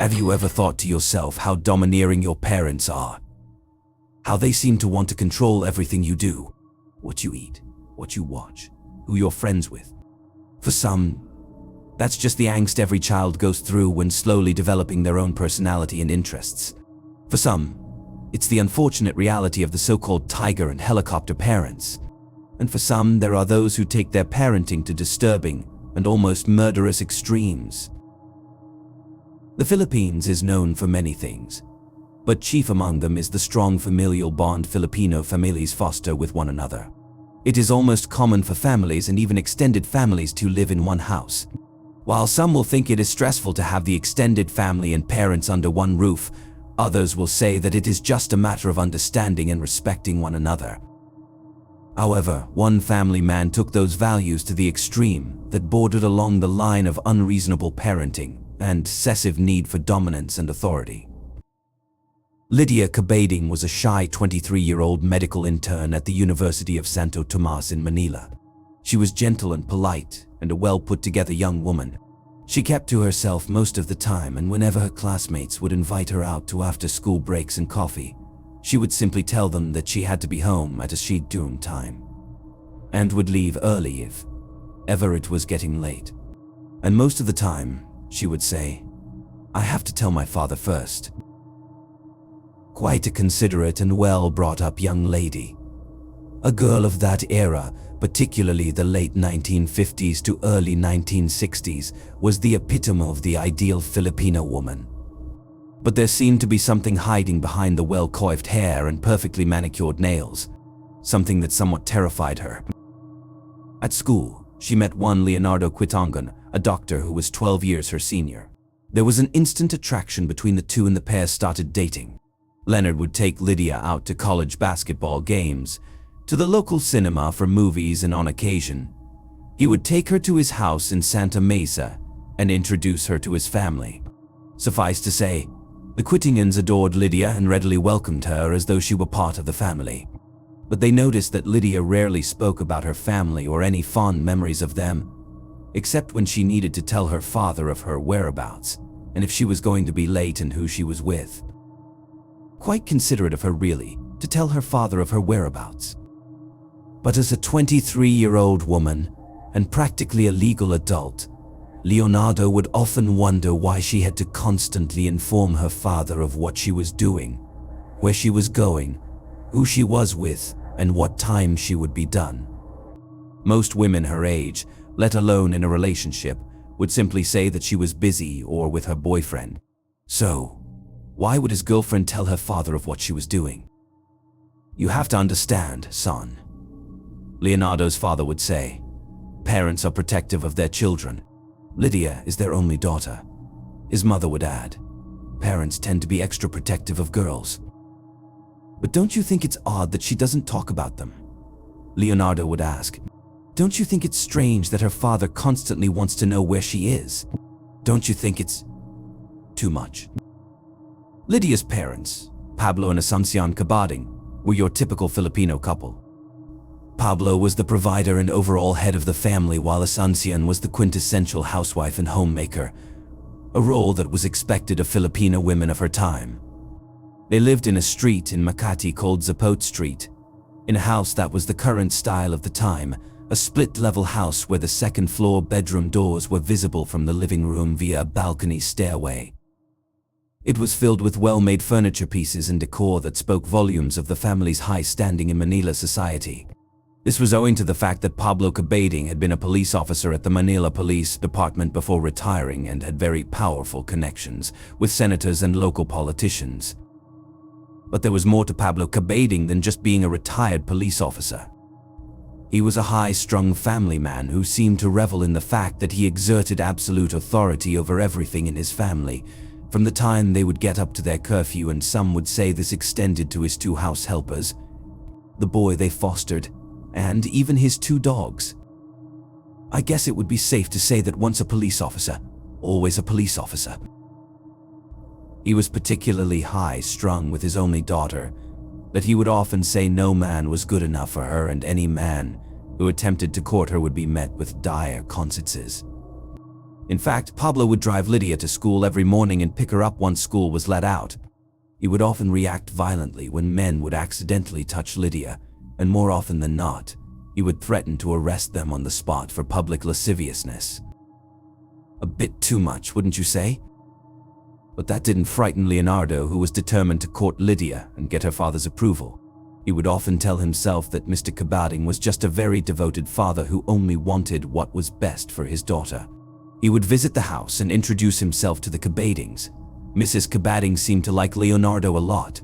Have you ever thought to yourself how domineering your parents are? How they seem to want to control everything you do, what you eat, what you watch, who you're friends with. For some, that's just the angst every child goes through when slowly developing their own personality and interests. For some, it's the unfortunate reality of the so-called tiger and helicopter parents. And for some, there are those who take their parenting to disturbing and almost murderous extremes. The Philippines is known for many things, but chief among them is the strong familial bond Filipino families foster with one another. It is almost common for families and even extended families to live in one house. While some will think it is stressful to have the extended family and parents under one roof, others will say that it is just a matter of understanding and respecting one another. However, one family man took those values to the extreme that bordered along the line of unreasonable parenting and excessive need for dominance and authority. Lydia Cabading was a shy 23-year-old medical intern at the University of Santo Tomas in Manila. She was gentle and polite and a well-put-together young woman. She kept to herself most of the time, and whenever her classmates would invite her out to after-school breaks and coffee, she would simply tell them that she had to be home at a scheduled time and would leave early if ever it was getting late. And most of the time, she would say, "I have to tell my father first." Quite a considerate and well-brought-up young lady. A girl of that era, particularly the late 1950s to early 1960s, was the epitome of the ideal Filipino woman. But there seemed to be something hiding behind the well-coiffed hair and perfectly manicured nails, something that somewhat terrified her. At school, she met one Leonardo Quitangon, a doctor who was 12 years her senior. There was an instant attraction between the two and the pair started dating. Leonard would take Lydia out to college basketball games, to the local cinema for movies, and on occasion, he would take her to his house in Santa Mesa and introduce her to his family. Suffice to say, the Quitingons adored Lydia and readily welcomed her as though she were part of the family. But they noticed that Lydia rarely spoke about her family or any fond memories of them, except when she needed to tell her father of her whereabouts and if she was going to be late and who she was with. Quite considerate of her, really, to tell her father of her whereabouts. But as a 23-year-old woman, and practically a legal adult, Leonardo would often wonder why she had to constantly inform her father of what she was doing, where she was going, who she was with, and what time she would be done. Most women her age, let alone in a relationship, would simply say that she was busy or with her boyfriend. So, why would his girlfriend tell her father of what she was doing? "You have to understand, son," Leonardo's father would say. "Parents are protective of their children. Lydia is their only daughter." His mother would add, "Parents tend to be extra protective of girls." "But don't you think it's odd that she doesn't talk about them?" Leonardo would ask. "Don't you think it's strange that her father constantly wants to know where she is? Don't you think it's too much?" Lydia's parents, Pablo and Asuncion Cabading, were your typical Filipino couple. Pablo was the provider and overall head of the family, while Asuncion was the quintessential housewife and homemaker, a role that was expected of Filipino women of her time. They lived in a street in Makati called Zapote Street, in a house that was the current style of the time, a split-level house where the second-floor bedroom doors were visible from the living room via a balcony stairway. It was filled with well-made furniture pieces and decor that spoke volumes of the family's high standing in Manila society. This was owing to the fact that Pablo Cabading had been a police officer at the Manila Police Department before retiring and had very powerful connections with senators and local politicians. But there was more to Pablo Cabading than just being a retired police officer. He was a high-strung family man who seemed to revel in the fact that he exerted absolute authority over everything in his family, from the time they would get up to their curfew, and some would say this extended to his 2 house helpers, the boy they fostered, and even his 2 dogs. I guess it would be safe to say that once a police officer, always a police officer. He was particularly high-strung with his only daughter, that he would often say no man was good enough for her, and any man who attempted to court her would be met with dire consequences. In fact, Pablo would drive Lydia to school every morning and pick her up once school was let out. He would often react violently when men would accidentally touch Lydia, and more often than not, he would threaten to arrest them on the spot for public lasciviousness. A bit too much, wouldn't you say? But that didn't frighten Leonardo, who was determined to court Lydia and get her father's approval. He would often tell himself that Mr. Cabading was just a very devoted father who only wanted what was best for his daughter. He would visit the house and introduce himself to the Cabadings. Mrs. Cabading seemed to like Leonardo a lot,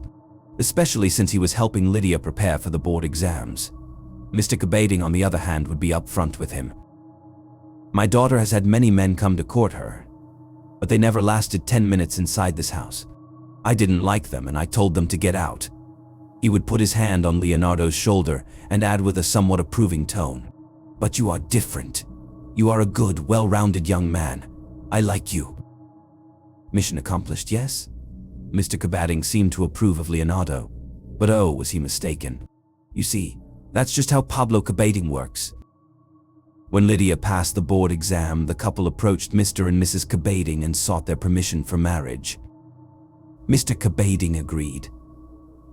especially since he was helping Lydia prepare for the board exams. Mr. Cabading, on the other hand, would be upfront with him. My daughter has had many men come to court her, but they never lasted 10 minutes inside this house. I didn't like them and I told them to get out. He would put his hand on Leonardo's shoulder and add with a somewhat approving tone, "But you are different. You are a good, well-rounded young man. I like you." Mission accomplished, yes? Mr. Cabading seemed to approve of Leonardo, but oh, was he mistaken. You see, that's just how Pablo Cabading works. When Lydia passed the board exam, the couple approached Mr. and Mrs. Cabading and sought their permission for marriage. Mr. Cabading agreed,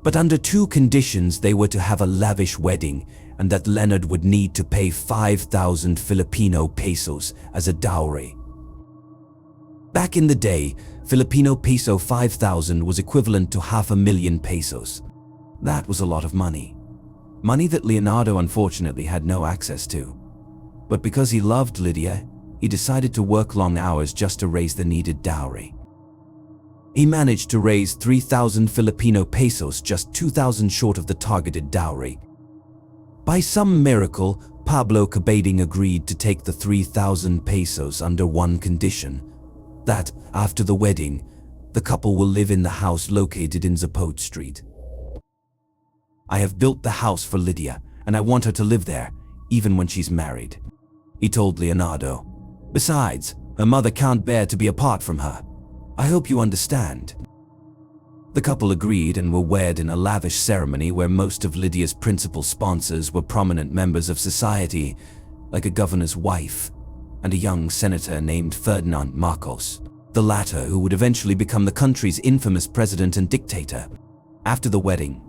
but under two conditions: they were to have a lavish wedding and that Leonard would need to pay 5,000 Filipino pesos as a dowry. Back in the day, Filipino peso 5,000 was equivalent to 500,000 pesos. That was a lot of money. Money that Leonardo unfortunately had no access to. But because he loved Lydia, he decided to work long hours just to raise the needed dowry. He managed to raise 3,000 Filipino pesos, just 2,000 short of the targeted dowry. By some miracle, Pablo Cabading agreed to take the 3,000 pesos under one condition: that, after the wedding, the couple will live in the house located in Zapote Street. "I have built the house for Lydia, and I want her to live there, even when she's married," he told Leonardo. "Besides, her mother can't bear to be apart from her. I hope you understand." The couple agreed and were wed in a lavish ceremony where most of Lydia's principal sponsors were prominent members of society, like a governor's wife and a young senator named Ferdinand Marcos, the latter who would eventually become the country's infamous president and dictator. After the wedding,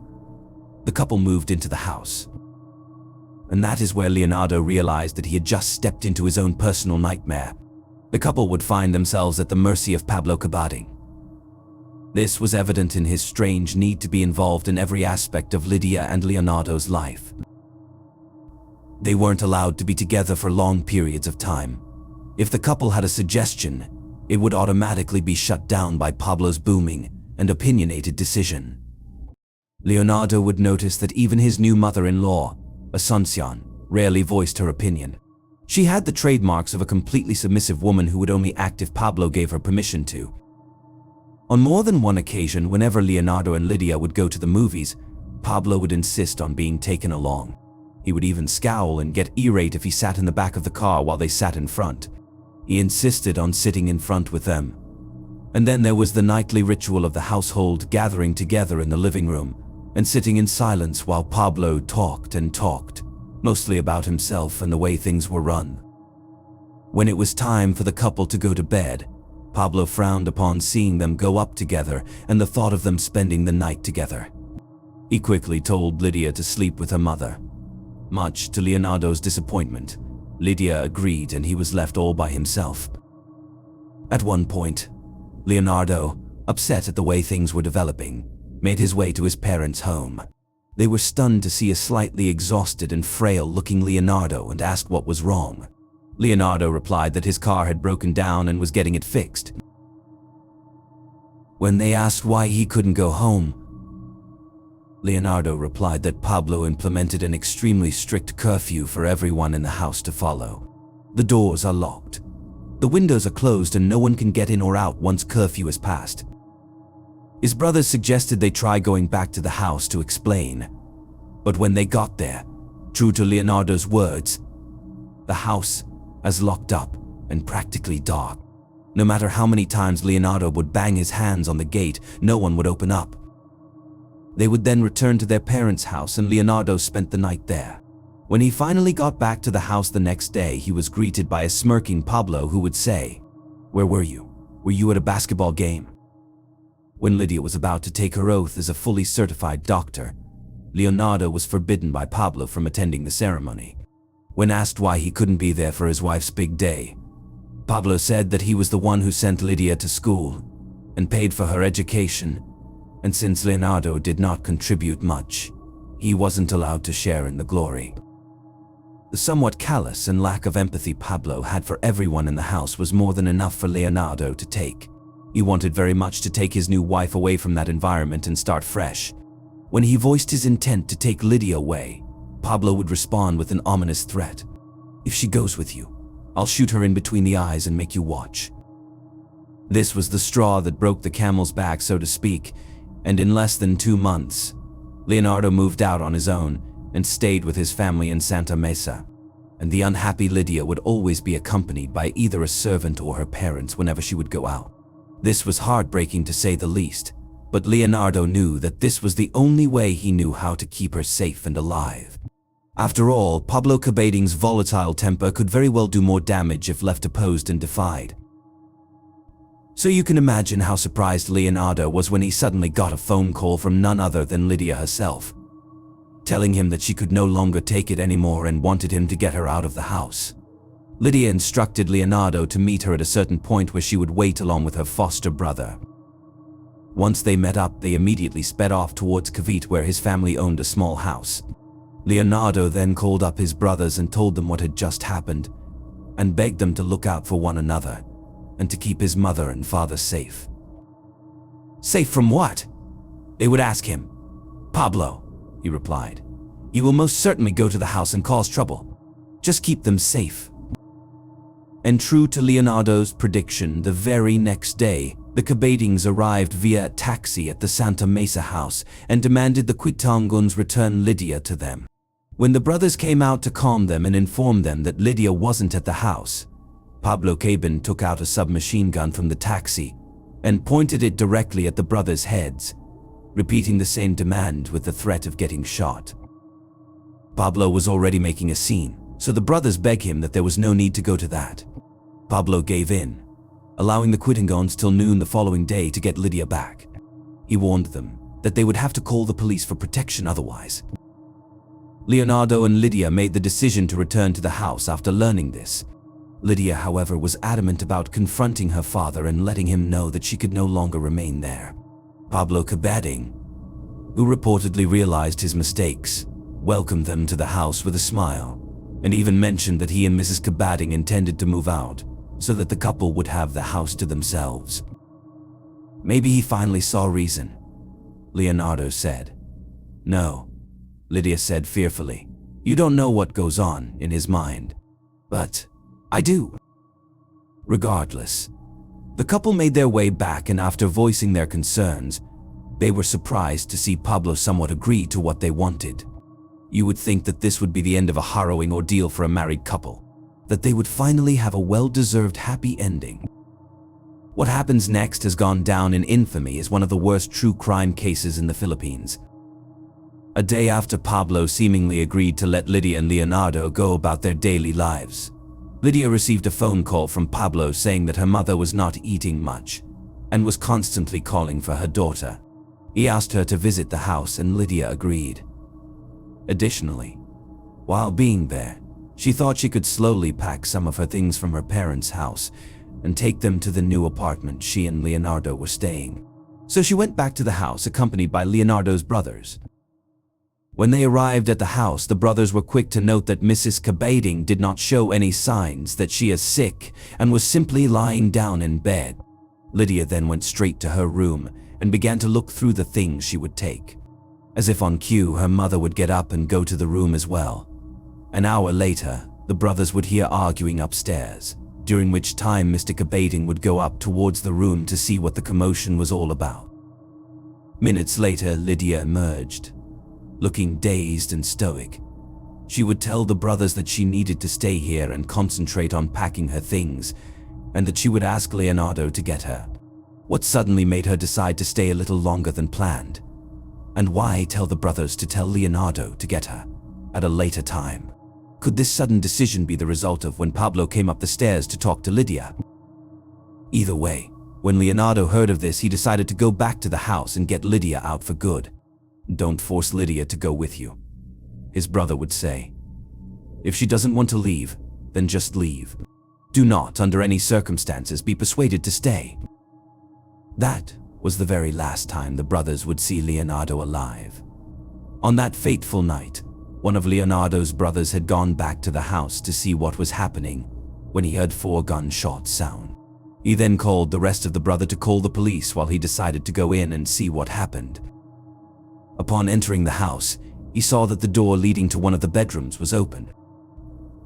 the couple moved into the house. And that is where Leonardo realized that he had just stepped into his own personal nightmare. The couple would find themselves at the mercy of Pablo Cabading. This was evident in his strange need to be involved in every aspect of Lydia and Leonardo's life. They weren't allowed to be together for long periods of time. If the couple had a suggestion, it would automatically be shut down by Pablo's booming and opinionated decision. Leonardo would notice that even his new mother-in-law, Asuncion, rarely voiced her opinion. She had the trademarks of a completely submissive woman who would only act if Pablo gave her permission to. On more than one occasion, whenever Leonardo and Lydia would go to the movies, Pablo would insist on being taken along. He would even scowl and get irate if he sat in the back of the car while they sat in front. He insisted on sitting in front with them. And then there was the nightly ritual of the household gathering together in the living room and sitting in silence while Pablo talked and talked, mostly about himself and the way things were run. When it was time for the couple to go to bed, Pablo frowned upon seeing them go up together and the thought of them spending the night together. He quickly told Lydia to sleep with her mother. Much to Leonardo's disappointment, Lydia agreed and he was left all by himself. At one point, Leonardo, upset at the way things were developing, made his way to his parents' home. They were stunned to see a slightly exhausted and frail-looking Leonardo and asked what was wrong. Leonardo replied that his car had broken down and was getting it fixed. When they asked why he couldn't go home, Leonardo replied that Pablo implemented an extremely strict curfew for everyone in the house to follow. The doors are locked. The windows are closed and no one can get in or out once curfew is passed. His brothers suggested they try going back to the house to explain. But when they got there, true to Leonardo's words, the house as locked up and practically dark. No matter how many times Leonardo would bang his hands on the gate, no one would open up. They would then return to their parents' house and Leonardo spent the night there. When he finally got back to the house the next day, he was greeted by a smirking Pablo who would say, Where were you? Were you at a basketball game? When Lydia was about to take her oath as a fully certified doctor, Leonardo was forbidden by Pablo from attending the ceremony. When asked why he couldn't be there for his wife's big day, Pablo said that he was the one who sent Lydia to school and paid for her education, and since Leonardo did not contribute much, he wasn't allowed to share in the glory. The somewhat callous and lack of empathy Pablo had for everyone in the house was more than enough for Leonardo to take. He wanted very much to take his new wife away from that environment and start fresh. When he voiced his intent to take Lydia away, Pablo would respond with an ominous threat. "If she goes with you, I'll shoot her in between the eyes and make you watch." This was the straw that broke the camel's back, so to speak, and in less than 2 months, Leonardo moved out on his own and stayed with his family in Santa Mesa, and the unhappy Lydia would always be accompanied by either a servant or her parents whenever she would go out. This was heartbreaking to say the least, but Leonardo knew that this was the only way he knew how to keep her safe and alive. After all, Pablo Cabading's volatile temper could very well do more damage if left opposed and defied. So you can imagine how surprised Leonardo was when he suddenly got a phone call from none other than Lydia herself, telling him that she could no longer take it anymore and wanted him to get her out of the house. Lydia instructed Leonardo to meet her at a certain point where she would wait along with her foster brother. Once they met up, they immediately sped off towards Cavite, where his family owned a small house. Leonardo then called up his brothers and told them what had just happened, and begged them to look out for one another, and to keep his mother and father safe. "Safe from what?" they would ask him. "Pablo," he replied. "He will most certainly go to the house and cause trouble. Just keep them safe." And true to Leonardo's prediction, the very next day, the Cabadings arrived via taxi at the Santa Mesa house and demanded the Quitanguns return Lydia to them. When the brothers came out to calm them and inform them that Lydia wasn't at the house, Pablo Cabading took out a submachine gun from the taxi and pointed it directly at the brothers' heads, repeating the same demand with the threat of getting shot. Pablo was already making a scene, so the brothers begged him that there was no need to go to that. Pablo gave in, allowing the Quitanguns till noon the following day to get Lydia back. He warned them that they would have to call the police for protection otherwise. Leonardo and Lydia made the decision to return to the house after learning this. Lydia, however, was adamant about confronting her father and letting him know that she could no longer remain there. Pablo Cabading, who reportedly realized his mistakes, welcomed them to the house with a smile, and even mentioned that he and Mrs. Cabading intended to move out, so that the couple would have the house to themselves. "Maybe he finally saw reason," Leonardo said. "No," Lydia said fearfully. "You don't know what goes on in his mind." "But I do." Regardless, the couple made their way back, and after voicing their concerns, they were surprised to see Pablo somewhat agree to what they wanted. You would think that this would be the end of a harrowing ordeal for a married couple, that they would finally have a well-deserved happy ending. What happens next has gone down in infamy as one of the worst true crime cases in the Philippines. A day after Pablo seemingly agreed to let Lydia and Leonardo go about their daily lives, Lydia received a phone call from Pablo saying that her mother was not eating much and was constantly calling for her daughter. He asked her to visit the house and Lydia agreed. Additionally, while being there, she thought she could slowly pack some of her things from her parents' house and take them to the new apartment she and Leonardo were staying. So she went back to the house accompanied by Leonardo's brothers. When they arrived at the house, the brothers were quick to note that Mrs. Cabading did not show any signs that she is sick and was simply lying down in bed. Lydia then went straight to her room and began to look through the things she would take. As if on cue, her mother would get up and go to the room as well. An hour later, the brothers would hear arguing upstairs, during which time Mr. Cabading would go up towards the room to see what the commotion was all about. Minutes later, Lydia emerged, looking dazed and stoic. She would tell the brothers that she needed to stay here and concentrate on packing her things, and that she would ask Leonardo to get her. What suddenly made her decide to stay a little longer than planned? And why tell the brothers to tell Leonardo to get her at a later time? Could this sudden decision be the result of when Pablo came up the stairs to talk to Lydia? Either way, when Leonardo heard of this, he decided to go back to the house and get Lydia out for good. "Don't force Lydia to go with you," his brother would say. "If she doesn't want to leave, then just leave. Do not, under any circumstances, be persuaded to stay." That was the very last time the brothers would see Leonardo alive. On that fateful night, one of Leonardo's brothers had gone back to the house to see what was happening when he heard 4 gunshots sound. He then called the rest of the brother to call the police while he decided to go in and see what happened. Upon entering the house, he saw that the door leading to one of the bedrooms was open.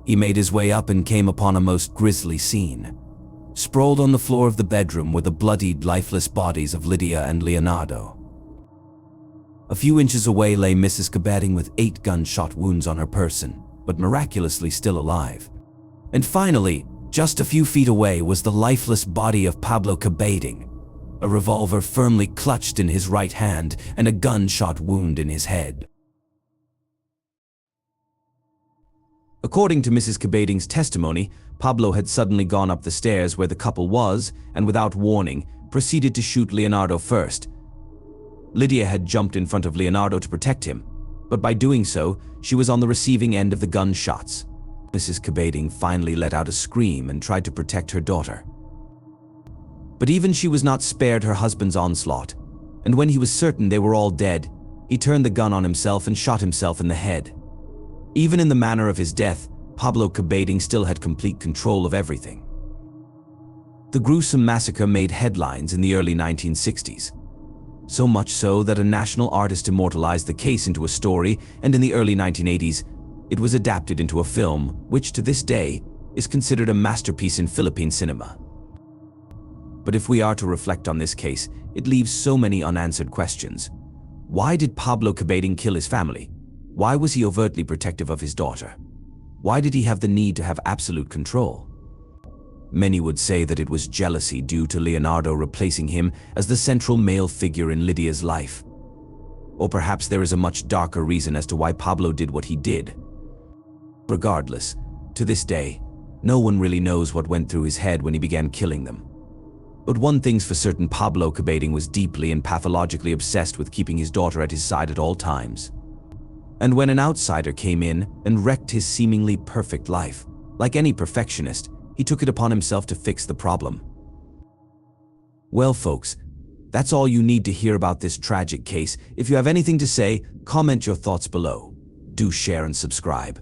He made his way up and came upon a most grisly scene. Sprawled on the floor of the bedroom were the bloodied, lifeless bodies of Lydia and Leonardo. A few inches away lay Mrs. Cabading with 8 gunshot wounds on her person, but miraculously still alive. And finally, just a few feet away was the lifeless body of Pablo Cabading, a revolver firmly clutched in his right hand and a gunshot wound in his head. According to Mrs. Cabading's testimony, Pablo had suddenly gone up the stairs where the couple was and, without warning, proceeded to shoot Leonardo first. Lydia had jumped in front of Leonardo to protect him, but by doing so, she was on the receiving end of the gunshots. Mrs. Cabading finally let out a scream and tried to protect her daughter. But even she was not spared her husband's onslaught, and when he was certain they were all dead, he turned the gun on himself and shot himself in the head. Even in the manner of his death, Pablo Cabading still had complete control of everything. The gruesome massacre made headlines in the early 1960s. So much so that a national artist immortalized the case into a story, and in the early 1980s, it was adapted into a film, which to this day is considered a masterpiece in Philippine cinema. But if we are to reflect on this case, it leaves so many unanswered questions. Why did Pablo Cabading kill his family? Why was he overtly protective of his daughter? Why did he have the need to have absolute control? Many would say that it was jealousy due to Leonardo replacing him as the central male figure in Lydia's life. Or perhaps there is a much darker reason as to why Pablo did what he did. Regardless, to this day, no one really knows what went through his head when he began killing them. But one thing's for certain, Pablo Cabading was deeply and pathologically obsessed with keeping his daughter at his side at all times. And when an outsider came in and wrecked his seemingly perfect life, like any perfectionist, he took it upon himself to fix the problem. Well, folks, that's all you need to hear about this tragic case. If you have anything to say, comment your thoughts below. Do share and subscribe.